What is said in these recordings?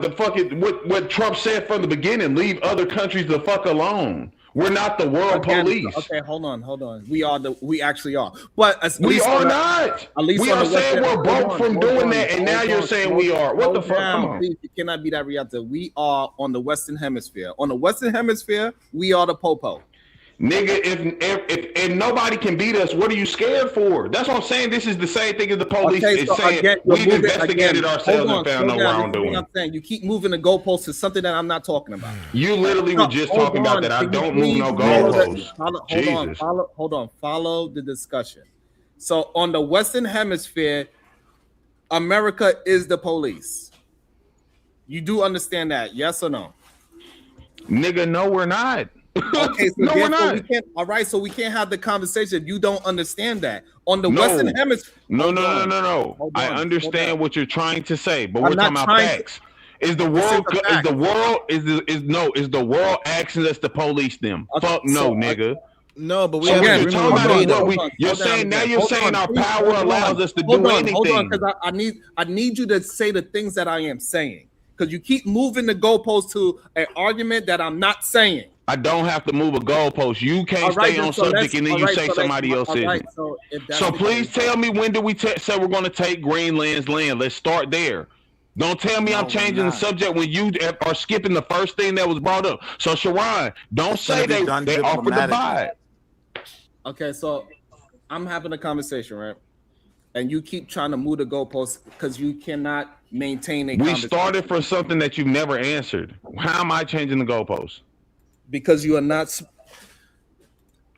the fucking what Trump said from the beginning. Leave other countries the fuck alone. We're not the world police. Okay, hold on. We actually are. But we are not. At least we are saying we're broke from doing that, and now you're saying we are. What the fuck? Come on. Please, you cannot be that reactive. We are on the Western Hemisphere. On the Western Hemisphere, we are the popo. Nigga, if nobody can beat us, what are you scared for? That's what I'm saying. This is the same thing as the police is saying. We've investigated ourselves and found no wrongdoing. I'm saying you keep moving the goalposts to something that I'm not talking about. You literally were just talking about that. I don't move no goalposts. Hold on. Follow the discussion. So on the Western Hemisphere, America is the police. You do understand that, yes or no? Nigga, no, we're not. Okay, so no, we're not. We can't, all right, so we can't have the conversation. You don't understand that. On the Western Hemisphere. No. I understand what you're trying to say, but we're talking about facts. Is the world asking us to police them? Okay, fuck no, nigga. No, but you're saying our power allows us to do anything. Hold on, because I need you to say the things that I am saying. Because you keep moving the goalpost to an argument that I'm not saying. I don't have to move a goalpost. You can't stay on subject and then you say somebody else isn't. So please tell me, when do we say we're going to take Greenland's land? Let's start there. Don't tell me I'm changing the subject when you are skipping the first thing that was brought up. So Sharon, don't say they offered to buy it. Okay, so I'm having a conversation, right? And you keep trying to move the goalposts because you cannot maintain a conversation. We started for something that you've never answered. How am I changing the goalposts? Because you are not.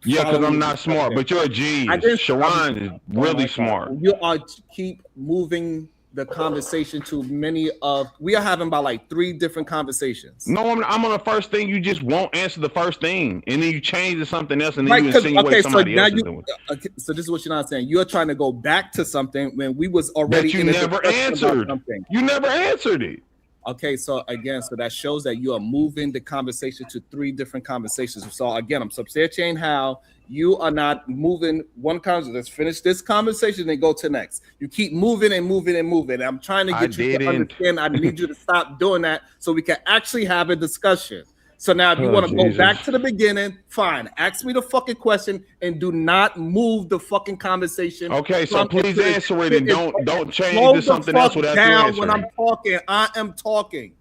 Yeah, because I'm not smart, but you're a genius. Sharon is really smart. You are keep moving the conversation to many of. We are having about like 3 different conversations. No, I'm on the first thing. You just won't answer the first thing, and then you change to something else, and then you insinuate somebody else. So this is what you're not saying. You're trying to go back to something when we was already. That you never answered. You never answered it. Okay, so again, so that shows that you are moving the conversation to 3 different conversations. So again, I'm substantiating how you are not moving one conversation. Let's finish this conversation and go to next. You keep moving and moving and moving. I'm trying to get you to understand. I need you to stop doing that so we can actually have a discussion. So now if you want to go back to the beginning, fine. Ask me the fucking question and do not move the fucking conversation. Okay, so please answer it and don't change to something else without you answering. When I'm talking, I am talking.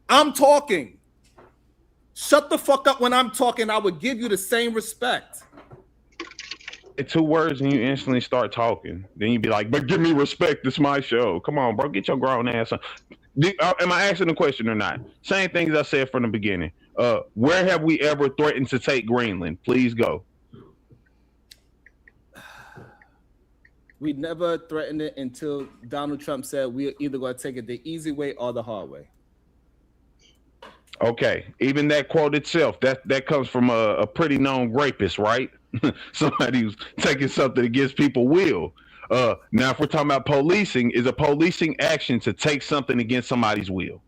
I'm talking. Shut the fuck up when I'm talking. I would give you the same respect. 2 words and you instantly start talking. Then you be like, but give me respect. It's my show. Come on, bro. Get your grown ass on. Am I asking the question or not? Same things I said from the beginning. Where have we ever threatened to take Greenland? Please go. We never threatened it until Donald Trump said we're either going to take it the easy way or the hard way. Okay, even that quote itself, that comes from a pretty known rapist, right? Somebody who's taking something against people's will. Now, if we're talking about policing, is a policing action to take something against somebody's will?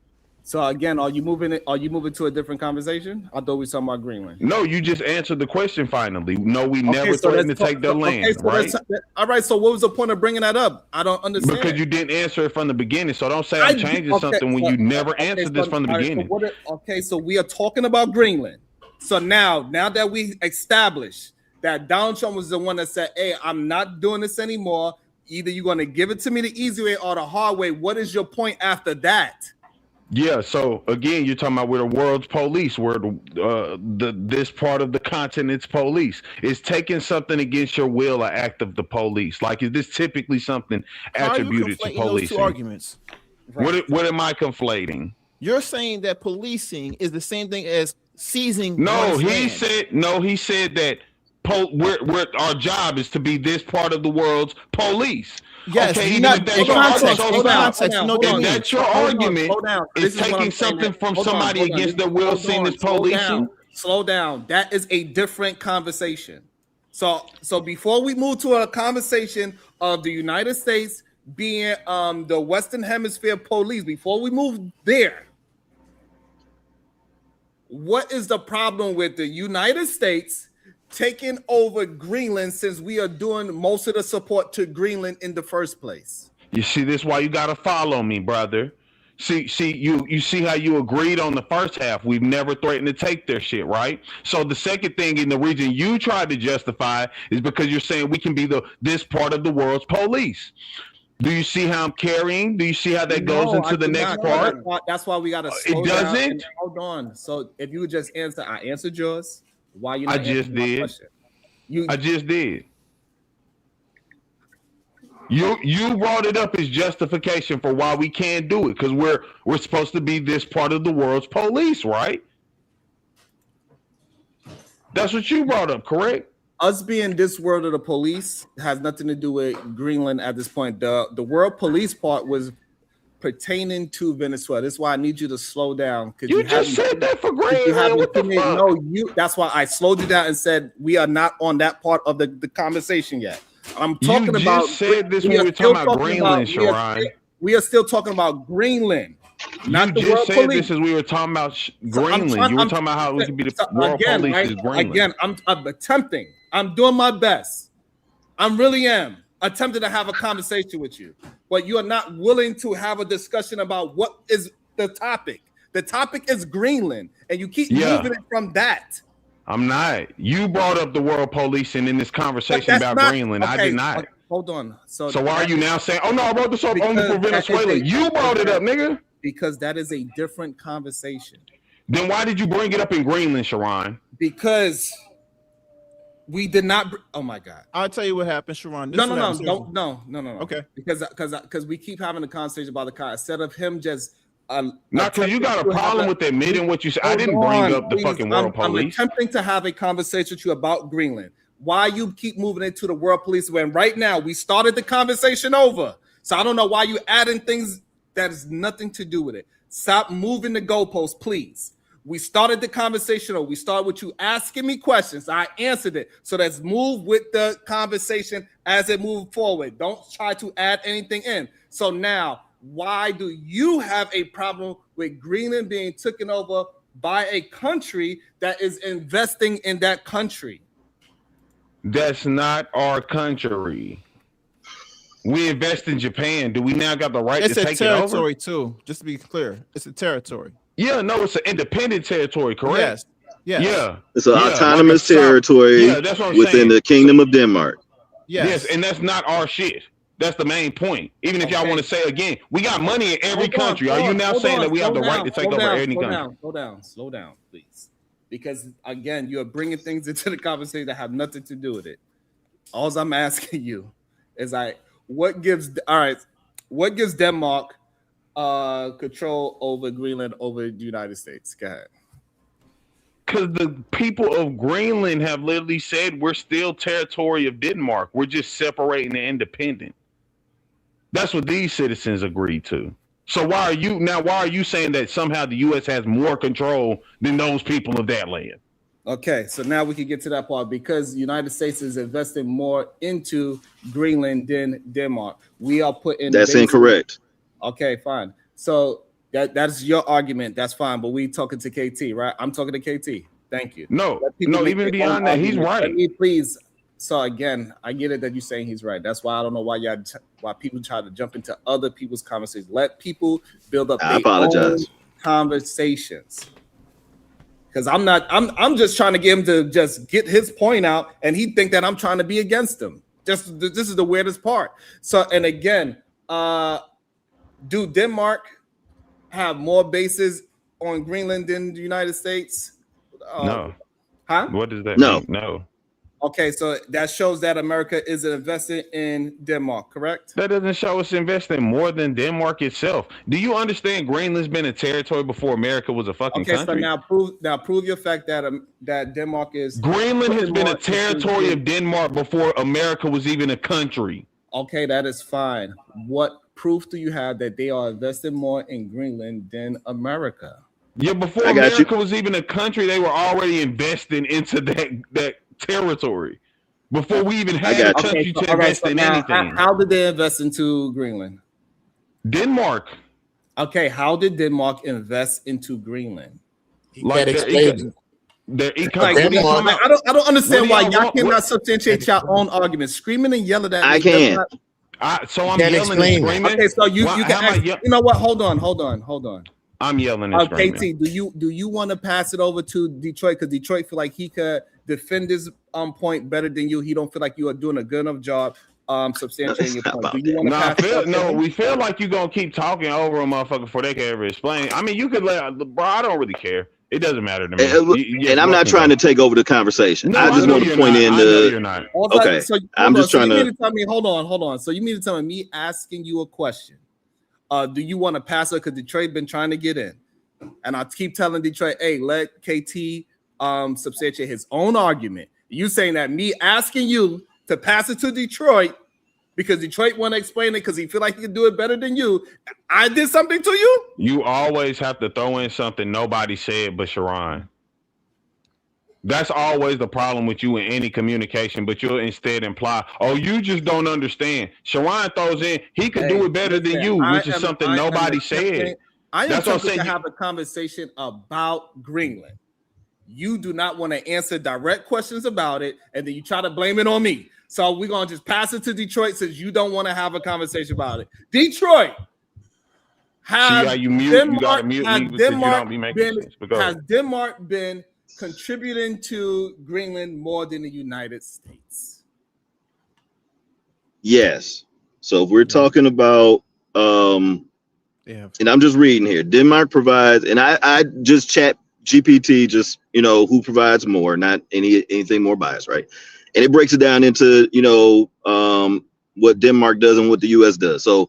So again, are you moving to a different conversation? I thought we were talking about Greenland. No, you just answered the question finally. No, we never threatened to take their land, right? All right, so what was the point of bringing that up? I don't understand. Because you didn't answer it from the beginning, so don't say I'm changing something when you never answered this from the beginning. So we are talking about Greenland. So now that we established that Donald Trump was the one that said, hey, I'm not doing this anymore. Either you're going to give it to me the easy way or the hard way. What is your point after that? Yeah, so again, you're talking about we're the world's police, we're this part of the continent's police. Is taking something against your will an act of the police? Like, is this typically something attributed to policing? Those 2 arguments? Right. What am I conflating? You're saying that policing is the same thing as seizing. He said that our job is to be this part of the world's police. Yes, okay, that's your argument. Is taking something from somebody against their will seen as policing. Slow down. That is a different conversation. So before we move to a conversation of the United States being the Western Hemisphere police, before we move there, what is the problem with the United States taking over Greenland since we are doing most of the support to Greenland in the first place? You see, this is why you gotta follow me, brother. See, you see how you agreed on the first half. We've never threatened to take their shit, right? So the second thing, in the reason you tried to justify is because you're saying we can be this part of the world's police. Do you see how I'm carrying? Do you see how that goes into the next part? That's why we got to slow down. It doesn't? Hold on. So if you would just answer, I answered yours. Why you not I just did. I just did. You brought it up as justification for why we can't do it, because we're supposed to be this part of the world's police, right? That's what you brought up, correct? Us being this world of the police has nothing to do with Greenland at this point. The world police part was pertaining to Venezuela. That's why I need you to slow down. You just said that for Greenland. What the fuck? No, that's why I slowed you down and said we are not on that part of the conversation yet. I'm talking about. You just said this when we were talking about Greenland, Sharon. We are still talking about Greenland. Not the world police. This as we were talking about Greenland. You were talking about how we could be the world police is Greenland. Again, I'm attempting. I'm doing my best. I really am attempting to have a conversation with you, but you are not willing to have a discussion about what is the topic. The topic is Greenland, and you keep moving it from that. I'm not. You brought up the world policing in this conversation about Greenland. Okay, I did not. Okay, hold on. So why are you now saying, oh no, I brought this up only for Venezuela? You brought it up, nigga. Because that is a different conversation. Then why did you bring it up in Greenland, Sharon? Because we did not. Oh my God! I'll tell you what happened, Sharon. No. Okay. Because we keep having a conversation about the car instead of him just. Not because you got a problem with admitting what you said. I didn't bring up the fucking world police. I'm attempting to have a conversation with you about Greenland. Why you keep moving into the world police when right now we started the conversation over? So I don't know why you adding things that has nothing to do with it. Stop moving the goalposts, please. We started the conversation, or we started with you asking me questions. I answered it. So let's move with the conversation as it moves forward. Don't try to add anything in. So now, why do you have a problem with Greenland being taken over by a country that is investing in that country? That's not our country. We invest in Japan. Do we now got the right to take it over? It's a territory too. Just to be clear, it's a territory. Yeah, no, it's an independent territory, correct? Yes. Yeah. It's an autonomous territory within the Kingdom of Denmark. Yes, and that's not our shit. That's the main point. Even if y'all want to say again, we got money in every country. Are you now saying that we have the right to take over any country? Slow down, please. Because again, you're bringing things into the conversation that have nothing to do with it. All I'm asking you is what gives Denmark control over Greenland over the United States? Go ahead. Because the people of Greenland have literally said we're still territory of Denmark. We're just separating and independent. That's what these citizens agreed to. So why are you saying that somehow the U.S. has more control than those people of that land? Okay, so now we can get to that part because the United States is investing more into Greenland than Denmark. We are putting that's incorrect. Okay, fine. So that's your argument. That's fine. But we talking to KT, right? I'm talking to KT. Thank you. No, even beyond that, he's right. Please. So again, I get it that you're saying he's right. That's why I don't know why people try to jump into other people's conversations. Let people build up their own conversations. Because I'm just trying to get him to just get his point out, and he think that I'm trying to be against him. This is the weirdest part. So, and again, do Denmark have more bases on Greenland than the United States? No. Huh? What does that mean? No. Okay, so that shows that America is invested in Denmark, correct? That doesn't show us investing more than Denmark itself. Do you understand Greenland's been a territory before America was a fucking country? So now prove your fact that Denmark is... Greenland has been a territory of Denmark before America was even a country. Okay, that is fine. What proof do you have that they are investing more in Greenland than America? Yeah, before America was even a country, they were already investing into that territory before we even had a country to invest in anything. How did they invest into Greenland? Denmark. Okay, how did Denmark invest into Greenland? Like their economy. I don't understand why y'all cannot substantiate your own arguments. Screaming and yelling at me. I can. So I'm yelling and screaming. Okay, so you can ask, you know what? Hold on. I'm yelling and screaming. KT, do you want to pass it over to Detroit? Because Detroit feel like he could defend his point better than you. He don't feel like you are doing a good enough job substantiating your point. Do you want to pass it over? We feel like you're gonna keep talking over a motherfucker before they can ever explain. I mean, you could bro, I don't really care. It doesn't matter to me. And I'm not trying to take over the conveation. I just want to point in the. You're not. Okay, so, I'm just trying to tell me. Hold on. So you mean to tell me asking you a question? Do you want to pass it? Because Detroit been trying to get in, and I keep telling Detroit, hey, let KT substantiate his own argument. You saying that me asking you to pass it to Detroit because Detroit want to explain it because he feel like he can do it better than you. I did something to you? You always have to throw in something nobody said but Sharon. That's always the problem with you in any communication, but you'll instead imply, oh, you just don't understand. Sharon throws in, he could do it better than you, which is something nobody said. I am attempting to have a conversation about Greenland. You do not want to answer direct questions about it, and then you try to blame it on me. So we're going to just pass it to Detroit since you don't want to have a conversation about it. Detroit, has Denmark been contributing to Greenland more than the United States? Yes. So if we're talking about, and I'm just reading here, Denmark provides, and I just chat GPT, just, who provides more, not anything more biased, right? And it breaks it down into, what Denmark does and what the U.S. does. So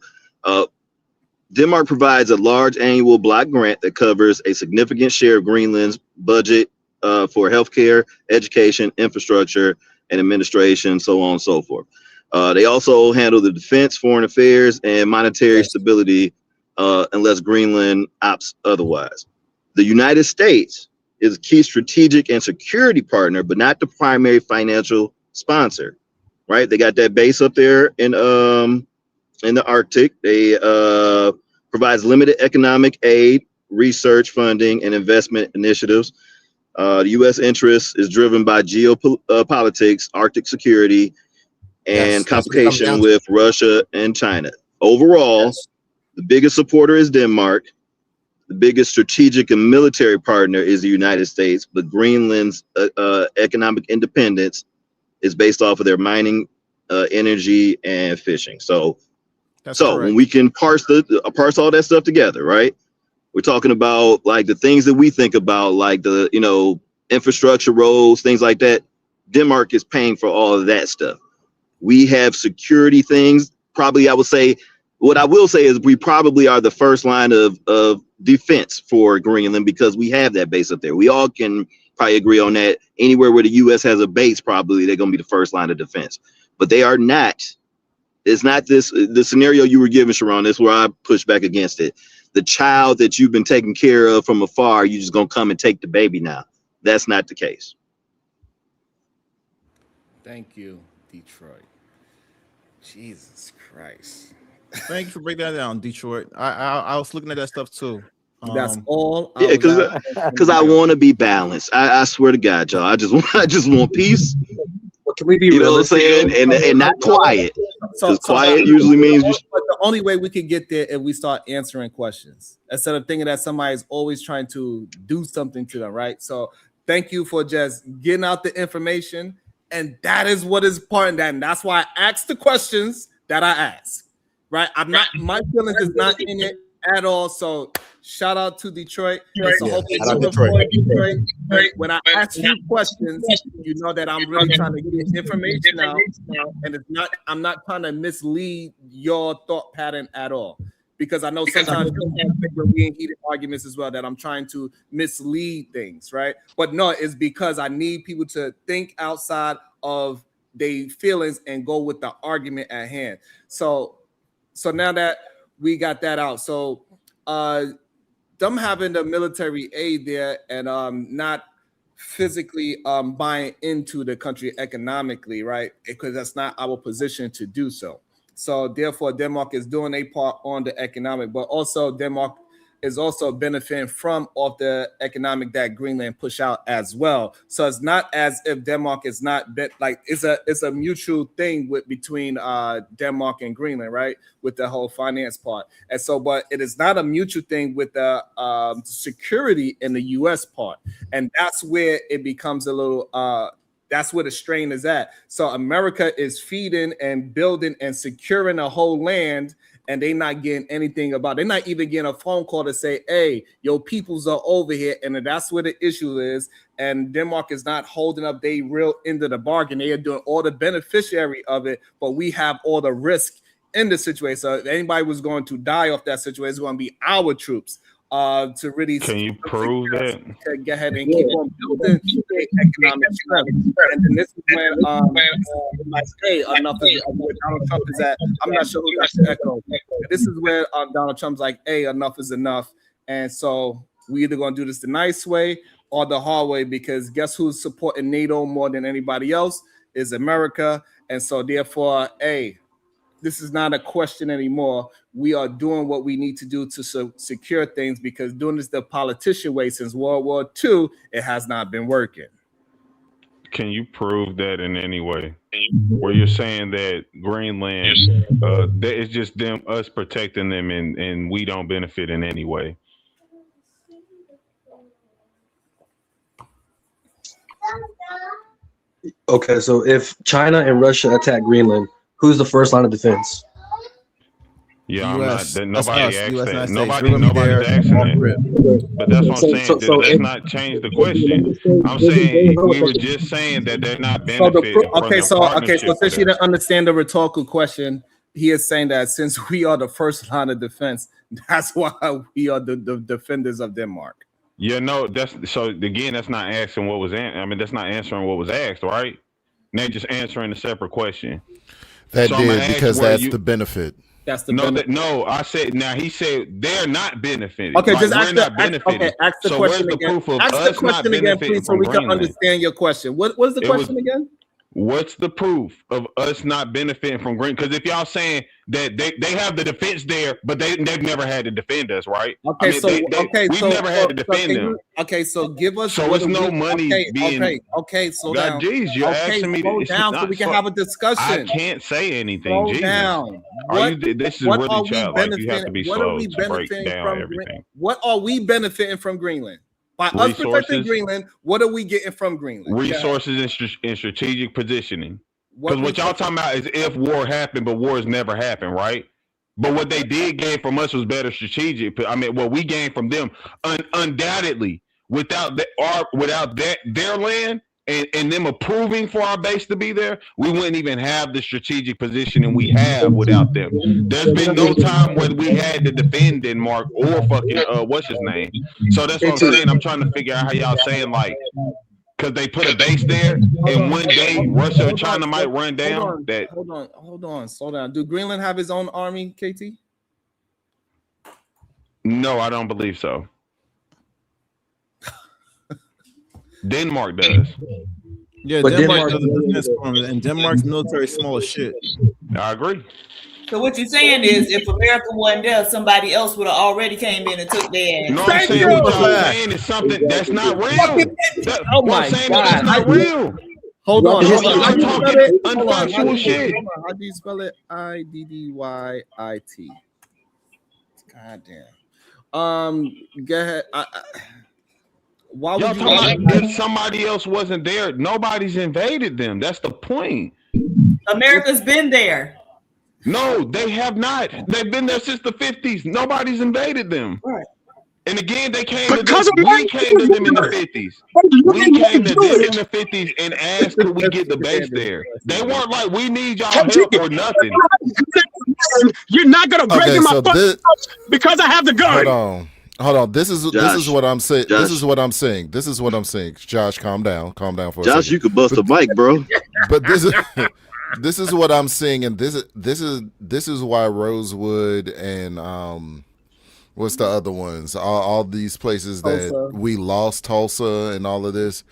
Denmark provides a large annual block grant that covers a significant share of Greenland's budget for healthcare, education, infrastructure, and administration, so on and so forth. They also handle the defense, foreign affairs, and monetary stability unless Greenland opts otherwise. The United States is a key strategic and security partner, but not the primary financial sponsor, right? They got that base up there in the Arctic. They provides limited economic aid, research funding, and investment initiatives. The U.S. interest is driven by geopolitics, Arctic security, and competition with Russia and China. Overall, the biggest supporter is Denmark. The biggest strategic and military partner is the United States, but Greenland's economic independence is based off of their mining, energy, and fishing. So when we can parse all that stuff together, right? We're talking about like the things that we think about, like the infrastructure, roads, things like that. Denmark is paying for all of that stuff. We have security things. Probably, I would say, what I will say is we probably are the first line of defense for Greenland because we have that base up there. We all can probably agree on that. Anywhere where the U.S. has a base, probably they're going to be the first line of defense. But they are not. It's not the scenario you were given, Sharon. That's where I push back against it. The child that you've been taking care of from afar, you just going to come and take the baby now. That's not the case. Thank you, Detroit. Jesus Christ. Thank you for breaking that down, Detroit. I was looking at that stuff too. That's all. Yeah, because I want to be balanced. I swear to God, y'all. I just want peace. Well, can we be what I'm saying? And not quiet. Because quiet usually means the only way we can get there is we start answering questions instead of thinking that somebody's always trying to do something to them, right? So thank you for just getting out the information. And that is what is important. And that's why I asked the questions that I asked. Right, my feelings is not in it at all. So shout out to Detroit. So hopefully Detroit. When I ask you questions, you know that I'm really trying to get information out, and I'm not trying to mislead your thought pattern at all. Because I know sometimes when we in heated arguments as well that I'm trying to mislead things, right? But no, it's because I need people to think outside of their feelings and go with the argument at hand. So now that we got that out, so them having the military aid there and not physically buying into the country economically, right? Because that's not our position to do so. So therefore, Denmark is doing a part on the economic, but also Denmark is also benefiting from off the economic that Greenland push out as well. So it's not as if Denmark is not like it's a mutual thing between Denmark and Greenland, right? With the whole finance part. And so, but it is not a mutual thing with the security in the U.S. part. And that's where it becomes a little that's where the strain is at. So America is feeding and building and securing a whole land, and they're not getting anything about it. They're not even getting a phone call to say, hey, your peoples are over here. And that's where the issue is. And Denmark is not holding up their real end of the bargain. They are doing all the beneficiary of it, but we have all the risk in the situation. So if anybody was going to die off that situation, it's going to be our troops. To really can you prove that? To go ahead and keep on building economic strength. And then this is when like, hey, enough is where Donald Trump is at. I'm not sure who got the echo. This is where Donald Trump's like, hey, enough is enough. And so we either gonna do this the nice way or the hard way, because guess who's supporting NATO more than anybody else is America. And so therefore, hey, this is not a question anymore. We are doing what we need to do to secure things, because doing this the politician way since World War II, it has not been working. Can you prove that in any way? Where you're saying that Greenland, that it's just us protecting them, and we don't benefit in any way? Okay, so if China and Russia attack Greenland, who's the first line of defense? Yeah, nobody asked that. Nobody's asking that. But that's what I'm saying. Let's not change the question. I'm saying we were just saying that they're not benefiting. So since you didn't understand the rhetorical question, he is saying that since we are the first line of defense, that's why we are the defenders of Denmark. Yeah, no, that's not asking what was that's not answering what was asked, right? They're just answering a separate question. That did, because that's the benefit. That's the benefit. No, I said, now he said they're not benefiting. Okay, like, just ask not benefiting. Ask the question again. Ask the question again, please, so we can understand your question. What was the question again? What's the proof of us not benefiting from Greenland? Because if y'all saying that they have the defense there, but they've never had to defend us, right? Okay, we've never had to defend them. Okay, so give us. So it's no money being. Okay, so God, geez, you're asking me. Slow down so we can have a discussion. I can't say anything. Slow Jesus. down. This is really childlike. You have to be slow to break down everything. What are we benefiting from Greenland? By us protecting Greenland, what are we getting from Greenland? Resources and strategic positioning. Because what y'all talking about is if war happened, but wars never happen, right? But what they did gain from us was better strategic. What we gained from them, undoubtedly, without their land and them approving for our base to be there, we wouldn't even have the strategic positioning we have without them. There's been no time when we had to defend Denmark or fucking what's his name. So that's what I'm saying. I'm trying to figure out how y'all saying, like, because they put a base there, and one day Russia or China might run down. Hold on, slow down. Do Greenland have his own army, KT? No, I don't believe so. Denmark does. Yeah, but Denmark does a defense form, and Denmark's military is small as shit. I agree. So what you're saying is, if America wasn't there, somebody else would have already came in and took their ass. No, I'm saying what y'all saying is something that's not real. Oh my God, that's not real. Hold on. I'm talking unfactual shit. How do you spell it? IDDYIT. God damn. Go ahead. Why would you if somebody else wasn't there? Nobody's invaded them. That's the point. America's been there. No, they have not. They've been there since the 50s. Nobody's invaded them. Right. And again, they came to them. We came to them in the 50s. We came to them in the 50s and asked, could we get the base there? They weren't like, we need y'all help or nothing. You're not gonna break in my foot because I have the gun. Hold on. This is what I'm saying. This is what I'm saying. Josh, calm down. Calm down for a second. Josh, you could bust a mic, bro. But this is what I'm saying, and this is why Rosewood and what's the other ones? All these places that Tulsa. We lost, Tulsa and all of this,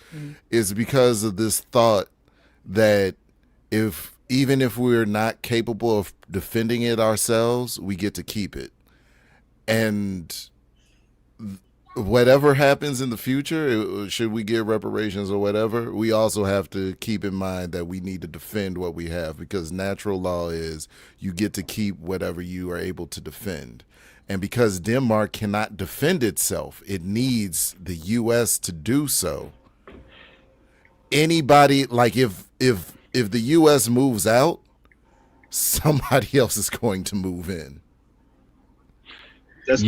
is because of this thought that even if we're not capable of defending it ourselves, we get to keep it. And whatever happens in the future, should we get reparations or whatever, we also have to keep in mind that we need to defend what we have, because natural law is you get to keep whatever you are able to defend. And because Denmark cannot defend itself, it needs the U.S. to do so. Anybody, like if the U.S. moves out, somebody else is going to move in. That's I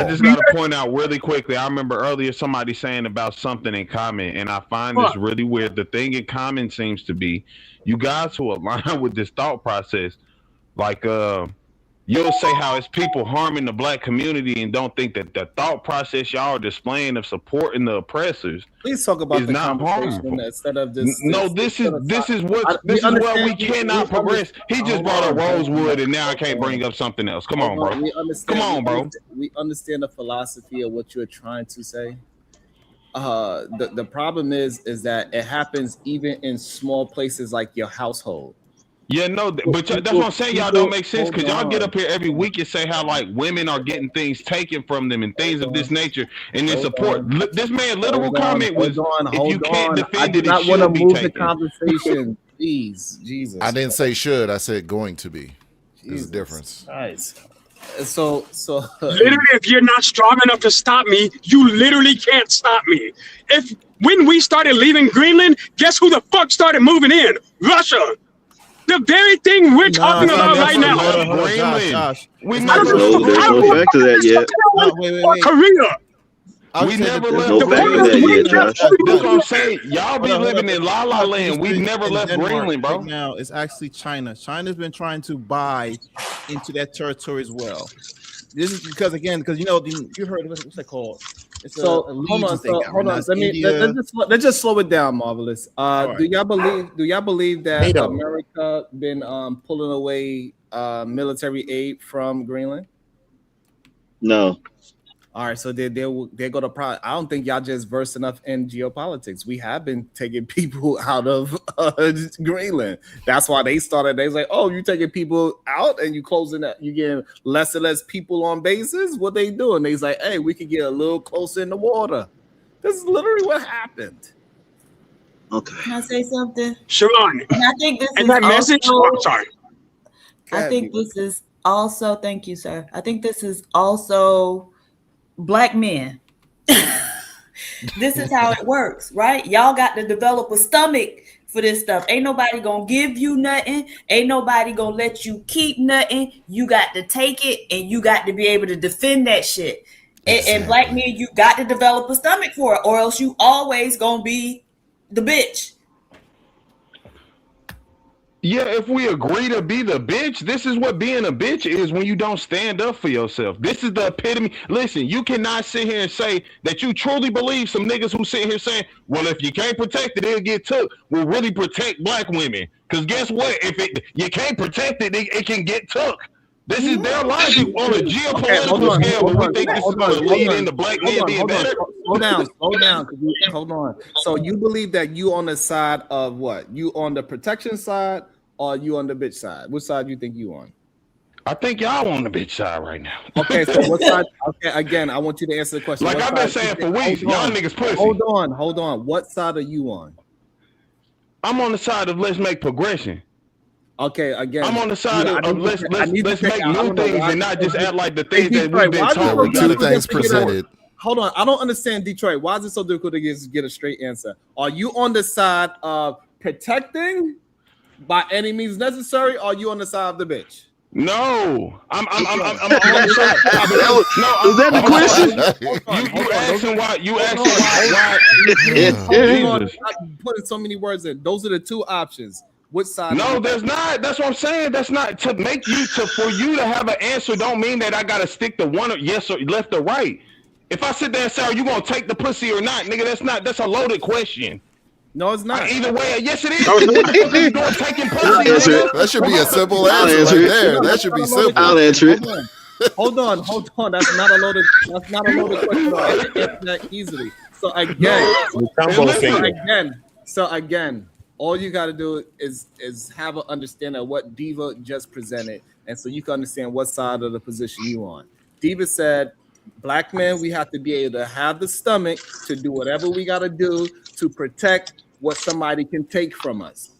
just got to point out really quickly. I remember earlier somebody saying about something in common, and I find this really weird. The thing in common seems to be you guys who align with this thought process, like you'll say how it's people harming the black community and don't think that the thought process y'all are displaying of supporting the oppressors. Please talk about the not harmful instead of this. This is where we cannot progress. He just brought up Rosewood, and now I can't bring up something else. Come on, bro. Come on, bro. We understand the philosophy of what you're trying to say. The problem is that it happens even in small places like your household. Yeah, no, but that's what I'm saying. Y'all don't make sense because y'all get up here every week and say how like women are getting things taken from them and things of this nature, and then support. This man literal comment was, if you can't defend it, it should be taken. The conversation, please, Jesus. I didn't say should. I said going to be. There's a difference. Nice. So literally, if you're not strong enough to stop me, you literally can't stop me. When we started leaving Greenland, guess who the fuck started moving in? Russia. The very thing we're talking about right now. Josh. We never go back to that yet. Wait. Korea. We never left Greenland. That's what I'm saying. Y'all be living in La La Land. We never left Greenland, bro. Right now, it's actually China. China's been trying to buy into that territory as well. This is because you know you heard what's that called? So hold on. Let's just slow it down, Marvelous. Right. Do y'all believe that NATO. America been pulling away military aid from Greenland? No. All right, so they go to I don't think y'all just versed enough in geopolitics. We have been taking people out of Greenland. That's why they started. They was like, "Oh, you taking people out and you closing that? You getting less and less people on bases? What they doing?" They's like, "Hey, we could get a little closer in the water." This is literally what happened. Okay. Can I say something? Sharon. And I think this and is that message. Also, I'm sorry. I think this is also. Thank you, sir. I think this is also. Black men. This is how it works, right? Y'all got to develop a stomach for this stuff. Ain't nobody gonna give you nothing. Ain't nobody gonna let you keep nothing. You got to take it and you got to be able to defend that shit. And black men, you got to develop a stomach for it, or else you always gonna be the bitch. Yeah, if we agree to be the bitch, this is what being a bitch is when you don't stand up for yourself. This is the epitome. Listen, you cannot sit here and say that you truly believe some niggas who sit here saying, well, if you can't protect it, it'll get took, will really protect black women. Because guess what? If you can't protect it, it can get took. This is their logic on a geopolitical scale where we think this is going to lead into black men being better. Slow down. Hold on. So you believe that you on the side of what? You on the protection side or you on the bitch side? Which side do you think you on? I think y'all on the bitch side right now. Okay, so what side? Okay, again, I want you to answer the question. Like I've been saying for weeks, y'all niggas pussy. Hold on. What side are you on? I'm on the side of let's make progression. Okay, again, I'm on the side of let's make new things and not just act like the things that we've been told. Two things presented. Hold on, I don't understand Detroit. Why is it so difficult to get a straight answer? Are you on the side of protecting by any means necessary, or are you on the side of the bitch? No, I'm on the side. Is that the question? You asking why? You asking why? Jesus. I'm putting so many words in. Those are the two options. Which side? No, there's not. That's what I'm saying. That's not to make you for you to have an answer. Don't mean that I gotta stick to one or yes or left or right. If I sit there and say, "Are you gonna take the pussy or not?" Nigga, that's a loaded question. No, it's not. Either way, yes, it is. Taking pussy. That should be a simple answer right there. That should be simple. I'll answer it. Hold on. That's not a loaded question. I can answer that easily. So again, all you got to do is have an understanding of what Diva just presented, and so you can understand what side of the position you on. Diva said, black men, we have to be able to have the stomach to do whatever we got to do to protect what somebody can take from us,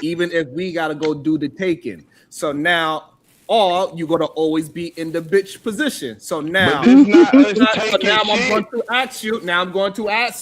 even if we got to go do the taking. So now, or you're going to always be in the bitch position. So now, but this not us taking now I'm shit. going to ask you. Now I'm going to ask